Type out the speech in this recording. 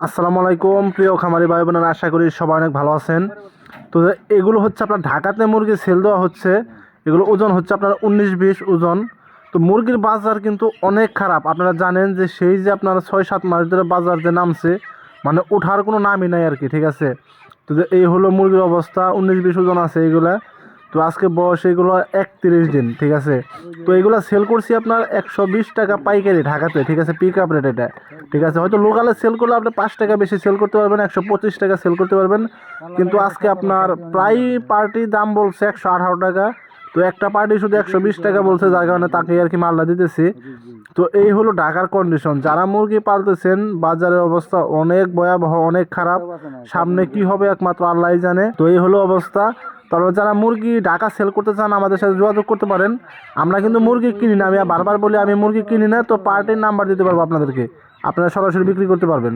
আসসালামু আলাইকুম প্রিয় খামারি ভাই বোনেরা, আশা করি সবাই অনেক ভালো আছেন। তো এগুলো হচ্ছে আপনার ঢাকাতে মুরগি সেল দেওয়া হচ্ছে। এগুলো ওজন হচ্ছে আপনার 19-20 ওজন। তো মুরগির বাজার কিন্তু অনেক খারাপ। আপনারা জানেন যে সেই যে আপনার 6-7 মাস ধরে বাজার যে নামছে, মানে ওঠার কোনো নামই নাই আর কি, ঠিক আছে। তো এই হলো মুরগির অবস্থা, 19-20 ওজন আছে এইগুলা। তো আজকে বয়স এগুলো 31 দিন, ঠিক আছে। তো এগুলো সেল করছি আপনার 120 টাকা পাইকারি ঢাকাতে, ঠিক আছে, পিক আপ রেট এটা, ঠিক আছে। হয়তো লোকালে সেল করলে আপনি 5 টাকা বেশি সেল করতে পারবেন, 125 টাকা সেল করতে পারবেন। কিন্তু আজকে আপনার প্রায় পার্টি দাম বলছে 118 টাকা। তো একটা পার্টি শুধু 120 টাকা বলছে, যার কারণে তাকে আর কি মালটা দিতেছি। তো এই হলো ঢাকার কন্ডিশন। যারা মুরগি পালতেছেন, বাজারের অবস্থা অনেক ভয়াবহ, অনেক খারাপ। সামনে কি হবে একমাত্র আল্লাহই জানে। তো এই হলো অবস্থা। তারপর যারা মুরগি ঢাকা সেল করতে চান আমাদের সাথে যোগাযোগ করতে পারেন। আমরা কিন্তু মুরগি কিনি না, আমি বারবার বলি আমি মুরগি কিনি না। তো পার্টির নাম্বার দিতে পারবো আপনাদেরকে, আপনারা সরাসরি বিক্রি করতে পারবেন।